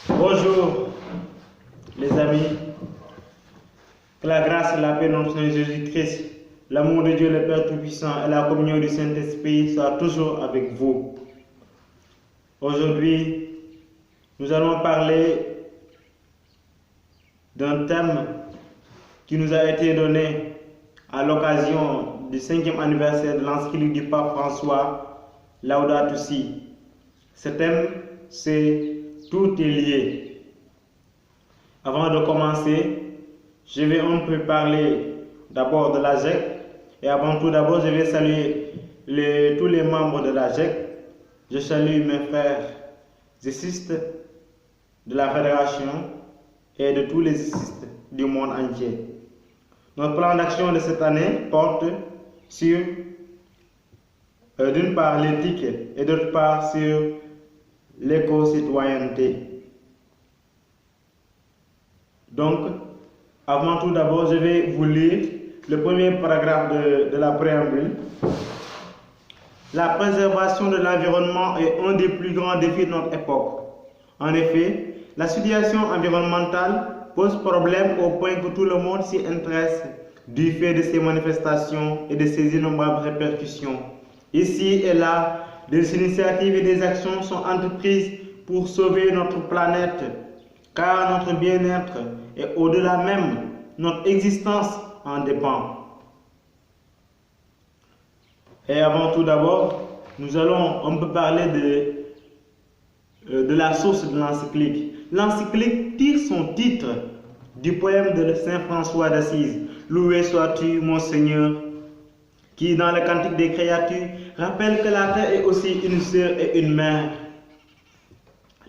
Bonjour les amis, que la grâce et la paix de notre Seigneur Jésus-Christ, l'amour de Dieu le Père Tout-Puissant et la communion du Saint-Esprit soient toujours avec vous. Aujourd'hui, nous allons parler d'un thème qui nous a été donné à l'occasion du 5e anniversaire de l'encyclique du pape François, Laudato Si. Ce thème, c'est « Tout est lié ». Avant de commencer, je vais un peu parler d'abord de la GEC et avant tout d'abord je vais saluer tous les membres de la GEC. Je salue mes frères zécistes de la fédération et de tous les zécistes du monde entier. Notre plan d'action de cette année porte sur d'une part l'éthique et d'autre part sur l'éco-citoyenneté. Donc, avant tout d'abord, je vais vous lire le premier paragraphe de la préambule. La préservation de l'environnement est un des plus grands défis de notre époque. En effet, la situation environnementale pose problème au point que tout le monde s'y intéresse du fait de ses manifestations et de ses innombrables répercussions. Ici et là, des initiatives et des actions sont entreprises pour sauver notre planète, car notre bien-être et au-delà même, notre existence en dépend. Et avant tout d'abord, nous allons un peu parler de la source de l'encyclique. L'encyclique tire son titre du poème de Saint François d'Assise, « Loué sois-tu, mon Seigneur », qui, dans le Cantique des créatures, rappelle que la terre est aussi une sœur et une mère.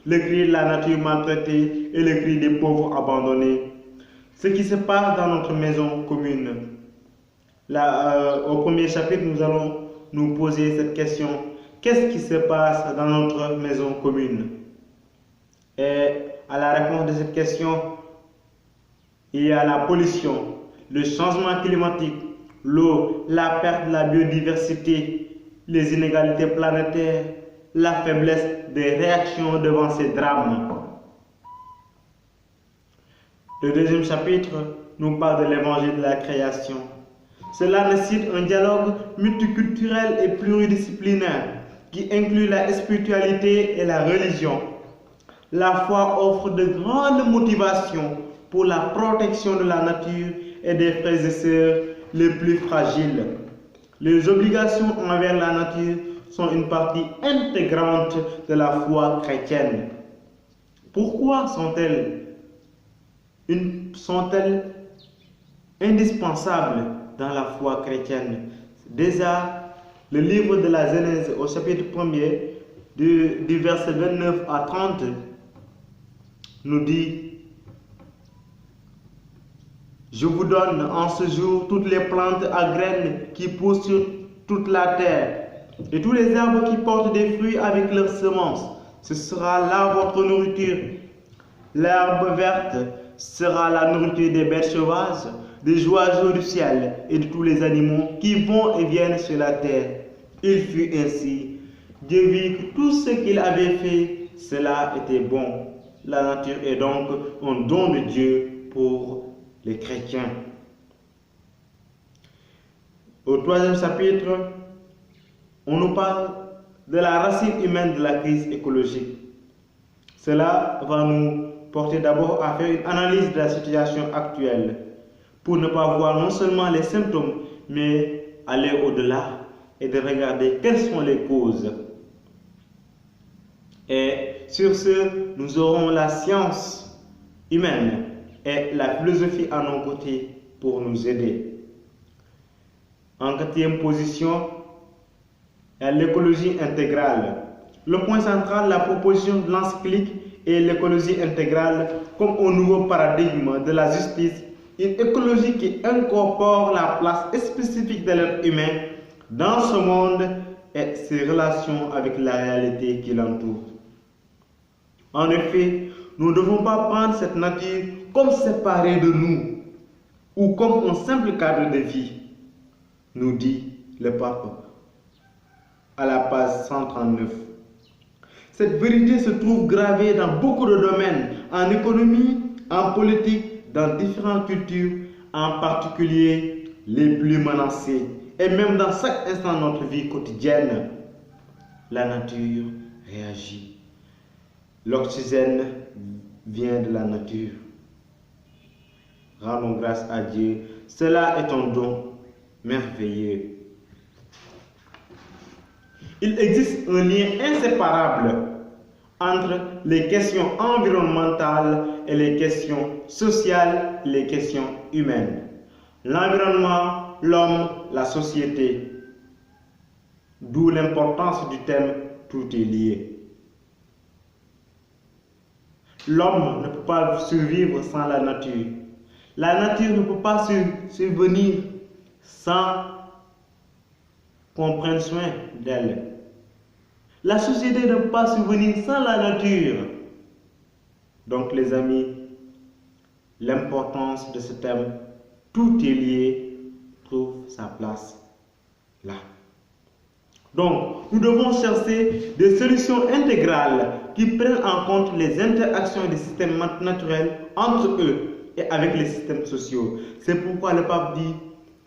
Le cri de la nature maltraitée et le cri des pauvres abandonnés. Ce qui se passe dans notre maison commune. Là, au premier chapitre, nous allons nous poser cette question. Qu'est-ce qui se passe dans notre maison commune? Et à la réponse de cette question, il y a la pollution, le changement climatique, l'eau, la perte de la biodiversité, les inégalités planétaires, la faiblesse des réactions devant ces drames. Le deuxième chapitre nous parle de l'évangile de la création. Cela nécessite un dialogue multiculturel et pluridisciplinaire qui inclut la spiritualité et la religion. La foi offre de grandes motivations pour la protection de la nature et des frères et sœurs les plus fragiles. Les obligations envers la nature sont une partie intégrante de la foi chrétienne. Pourquoi sont-elles indispensables dans la foi chrétienne? Déjà, le livre de la Genèse au chapitre 1er, du verset 29 à 30, nous dit: je vous donne en ce jour toutes les plantes à graines qui poussent sur toute la terre, et tous les arbres qui portent des fruits avec leurs semences. Ce sera là votre nourriture. L'herbe verte sera la nourriture des bêtes sauvages, des oiseaux du ciel et de tous les animaux qui vont et viennent sur la terre. Il fut ainsi. Dieu vit que tout ce qu'il avait fait, cela était bon. La nature est donc un don de Dieu pour les chrétiens. Au troisième chapitre, on nous parle de la racine humaine de la crise écologique. Cela va nous porter d'abord à faire une analyse de la situation actuelle pour ne pas voir non seulement les symptômes, mais aller au-delà et de regarder quelles sont les causes. Et sur ce, nous aurons la science humaine et la philosophie à nos côtés pour nous aider. En quatrième position, l'écologie intégrale. Le point central de la proposition de l'encyclique est l'écologie intégrale comme un nouveau paradigme de la justice, une écologie qui incorpore la place spécifique de l'être humain dans ce monde et ses relations avec la réalité qui l'entoure. En effet, nous ne devons pas prendre cette nature comme séparée de nous ou comme un simple cadre de vie, nous dit le pape à la page 139. Cette vérité se trouve gravée dans beaucoup de domaines, en économie, en politique, dans différentes cultures, en particulier les plus menacées. Et même dans chaque instant de notre vie quotidienne, la nature réagit. L'oxygène vient de la nature. Rendons grâce à Dieu. Cela est un don merveilleux. Il existe un lien inséparable entre les questions environnementales et les questions sociales et les questions humaines. L'environnement, l'homme, la société. D'où l'importance du thème « Tout est lié ». L'homme ne peut pas survivre sans la nature. La nature ne peut pas survenir sans qu'on prenne soin d'elle. La société ne peut pas survenir sans la nature. Donc les amis, l'importance de ce thème, tout est lié, trouve sa place là. Donc, nous devons chercher des solutions intégrales qui prennent en compte les interactions des systèmes naturels entre eux et avec les systèmes sociaux. C'est pourquoi le pape dit,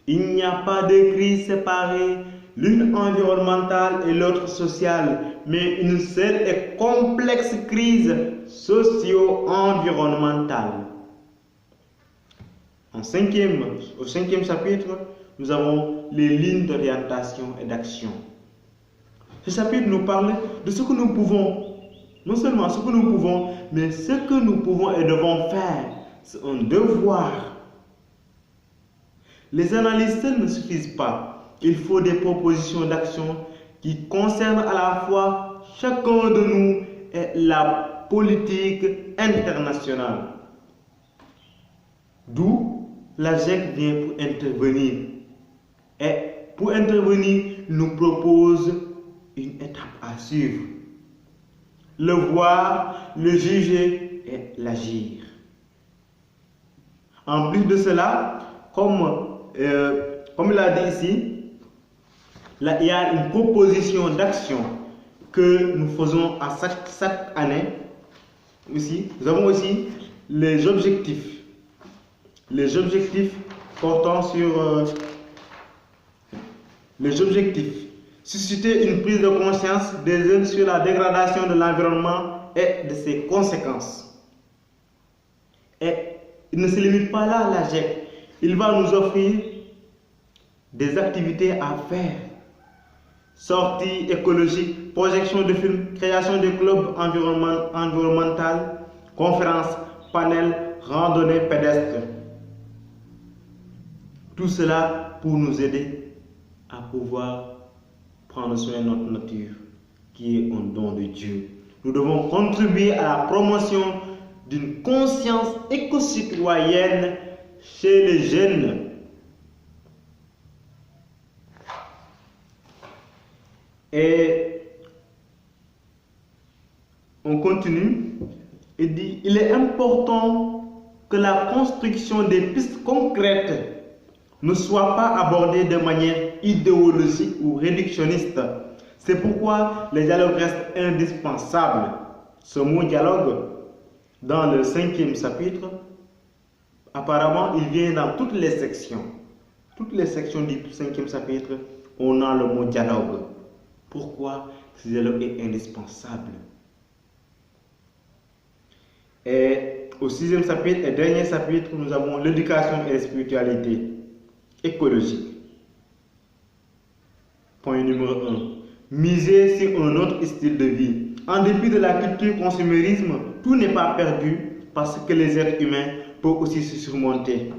il n'y a pas de crise séparée, l'une environnementale et l'autre sociale, mais une seule et complexe crise socio-environnementale. Au cinquième chapitre, nous avons les lignes d'orientation et d'action. Ce chapitre nous parle de ce que nous pouvons, non seulement ce que nous pouvons, mais ce que nous pouvons et devons faire. C'est un devoir. Les analyses seules ne suffisent pas. Il faut des propositions d'action qui concernent à la fois chacun de nous et la politique internationale. D'où la GIEC vient pour intervenir. Et pour intervenir, il nous propose une étape à suivre. Le voir, le juger et l'agir. En plus de cela, comme il a dit ici, là, il y a une proposition d'action que nous faisons à chaque année. Aussi, nous avons aussi les objectifs. Les objectifs portant sur les objectifs. Susciter une prise de conscience des jeunes sur la dégradation de l'environnement et de ses conséquences. Et il ne se limite pas là, la GIEC. Il va nous offrir des activités à faire. Sorties écologiques, projection de films, création de clubs environnementaux, conférences, panels, randonnées pédestres. Tout cela pour nous aider à pouvoir prendre soin de notre nature, qui est un don de Dieu. Nous devons contribuer à la promotion d'une conscience éco-citoyenne chez les jeunes. Et on continue et dit, il est important que la construction des pistes concrètes ne soit pas abordée de manière idéologique ou réductionniste. C'est pourquoi le dialogue reste indispensable. Ce mot dialogue, dans le 5e chapitre, apparemment, il vient dans toutes les sections. Toutes les sections du 5e chapitre, on a le mot dialogue. Pourquoi ce dialogue est indispensable? Et au 6e chapitre et dernier chapitre, nous avons l'éducation et la spiritualité écologique. Point numéro 1. Miser sur un autre style de vie. En dépit de la culture consumérisme, tout n'est pas perdu parce que les êtres humains peuvent aussi se surmonter.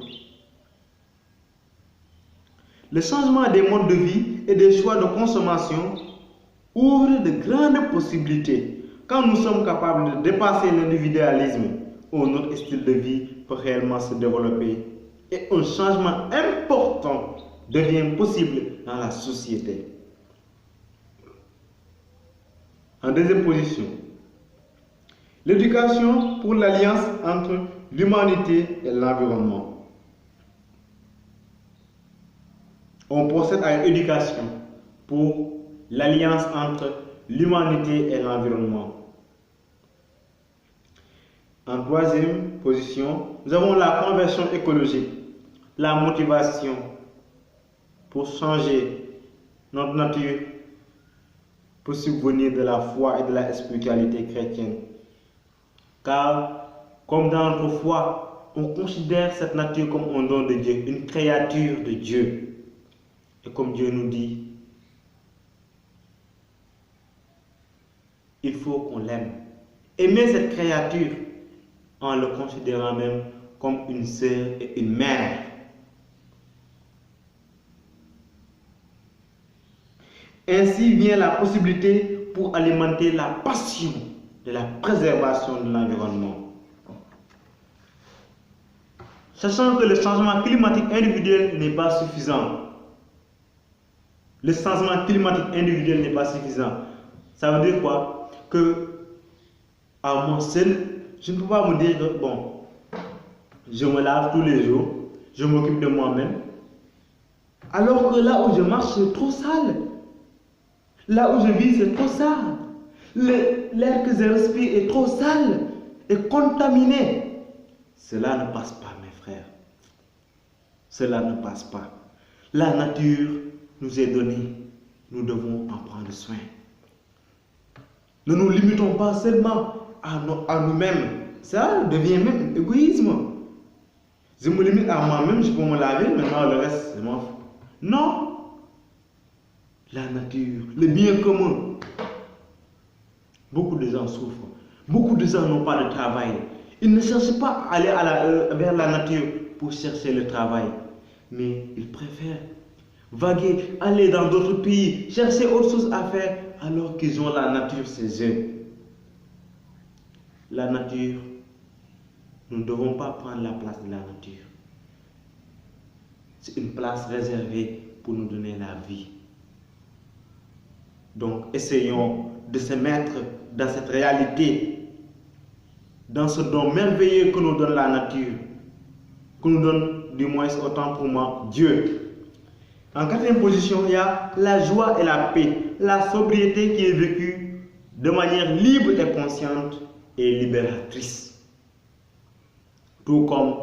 Le changement des modes de vie et des choix de consommation ouvre de grandes possibilités. Quand nous sommes capables de dépasser l'individualisme, un autre style de vie peut réellement se développer et un changement important devient possible dans la société. En deuxième position, l'éducation pour l'alliance entre l'humanité et l'environnement. On procède à une éducation pour l'alliance entre l'humanité et l'environnement. En troisième position, nous avons la conversion écologique, la motivation pour changer notre nature pour subvenir de la foi et de la spiritualité chrétienne. Car, comme dans notre foi, on considère cette nature comme un don de Dieu, une créature de Dieu. Et comme Dieu nous dit, il faut qu'on l'aime. Aimer cette créature en le considérant même comme une sœur et une mère. Ainsi vient la possibilité pour alimenter la passion de la préservation de l'environnement. Sachant que le changement climatique individuel n'est pas suffisant. Le changement climatique individuel n'est pas suffisant. Ça veut dire quoi? Que à moi seul, je ne peux pas me dire que bon, je me lave tous les jours, je m'occupe de moi-même. Alors que là où je marche, c'est trop sale. Là où je vis, c'est trop sale. L'air que je respire est trop sale et contaminé. Cela ne passe pas, mes frères. Cela ne passe pas. La nature nous est donnée. Nous devons en prendre soin. Ne nous limitons pas seulement à nous-mêmes. Ça devient même égoïsme. Je me limite à moi-même, je peux me laver, maintenant le reste, je m'en fous. Non. La nature, le bien commun. Beaucoup de gens souffrent. Beaucoup de gens n'ont pas de travail. Ils ne cherchent pas à aller vers la nature pour chercher le travail. Mais ils préfèrent vaguer, aller dans d'autres pays, chercher autre chose à faire alors qu'ils ont la nature chez eux. La nature, nous ne devons pas prendre la place de la nature. C'est une place réservée pour nous donner la vie. Donc, essayons de se mettre dans cette réalité, dans ce don merveilleux que nous donne la nature, que nous donne, du moins autant pour moi, Dieu. En quatrième position, il y a la joie et la paix, la sobriété qui est vécue de manière libre et consciente et libératrice. Tout comme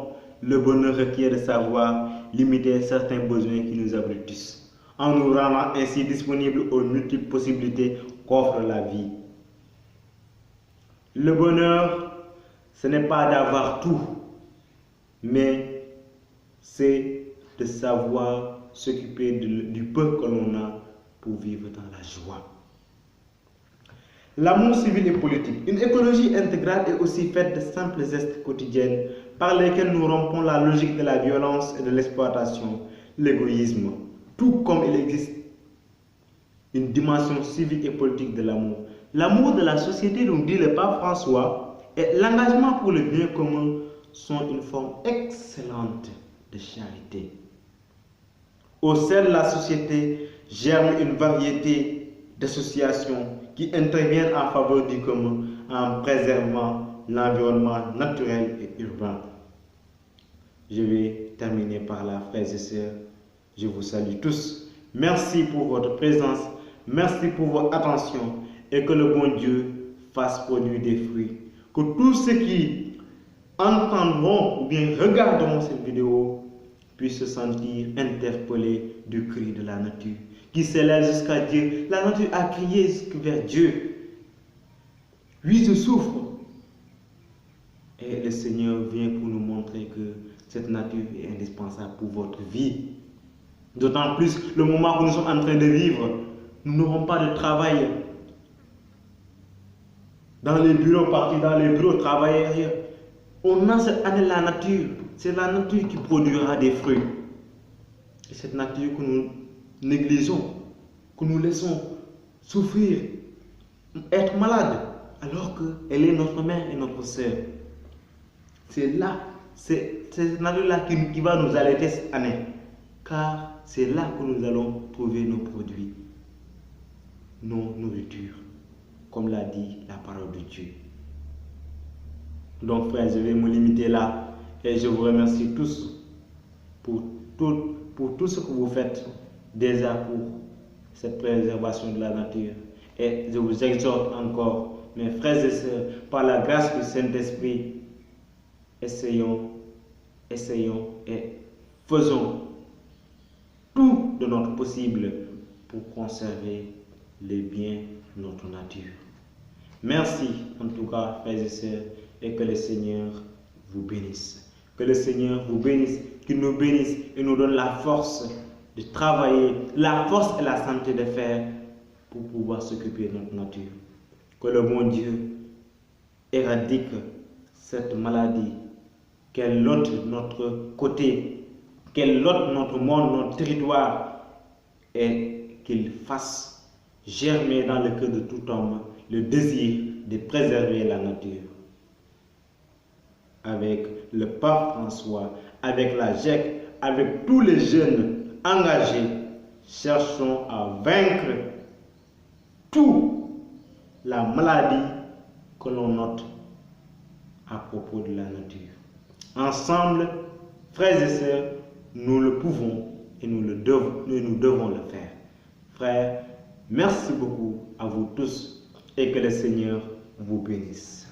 le bonheur requiert de savoir limiter certains besoins qui nous abrutissent, en nous rendant ainsi disponibles aux multiples possibilités qu'offre la vie. Le bonheur, ce n'est pas d'avoir tout, mais c'est de savoir s'occuper du peu que l'on a pour vivre dans la joie. L'amour civil et politique. Une écologie intégrale est aussi faite de simples gestes quotidiens par lesquels nous rompons la logique de la violence et de l'exploitation, l'égoïsme. Tout comme il existe une dimension civique et politique de l'amour. L'amour de la société, nous dit le pape François, et l'engagement pour le bien commun sont une forme excellente de charité. Au sein de la société germe une variété d'associations qui interviennent en faveur du commun en préservant l'environnement naturel et urbain. Je vais terminer par là, frères et sœurs. Je vous salue tous. Merci pour votre présence. Merci pour votre attention. Et que le bon Dieu fasse produire des fruits. Que tous ceux qui entendront ou bien regarderont cette vidéo puissent se sentir interpellés du cri de la nature qui s'élève jusqu'à Dieu. La nature a crié vers Dieu. Oui, je souffre. Et le Seigneur vient pour nous montrer que cette nature est indispensable pour votre vie. D'autant plus le moment où nous sommes en train de vivre, nous n'aurons pas de travail. Dans les bureaux, partir dans les bureaux, travailler ailleurs. On a cette année la nature. C'est la nature qui produira des fruits. Et cette nature que nous négligeons, que nous laissons souffrir, être malade, alors qu'elle est notre mère et notre sœur. C'est là, c'est cette nature-là qui va nous allaiter cette année. Car c'est là que nous allons trouver nos produits, nos nourritures, comme l'a dit la parole de Dieu. Donc frères, je vais me limiter là et je vous remercie tous pour tout ce que vous faites déjà pour cette préservation de la nature. Et je vous exhorte encore, mes frères et sœurs, par la grâce du Saint-Esprit, essayons et faisons tout de notre possible pour conserver les biens de notre nature. Merci en tout cas, frères et sœurs, et que le Seigneur vous bénisse. Que le Seigneur vous bénisse, qu'il nous bénisse et nous donne la force de travailler, la force et la santé de faire pour pouvoir s'occuper de notre nature. Que le bon Dieu éradique cette maladie, qu'elle ôte notre côté, qu'elle ôte notre monde, notre territoire, et qu'il fasse germer dans le cœur de tout homme le désir de préserver la nature. Avec le pape François, avec la GEC, avec tous les jeunes engagés, cherchons à vaincre toute la maladie que l'on note à propos de la nature. Ensemble, frères et sœurs, nous le pouvons et nous devons le faire. Frères, merci beaucoup à vous tous et que le Seigneur vous bénisse.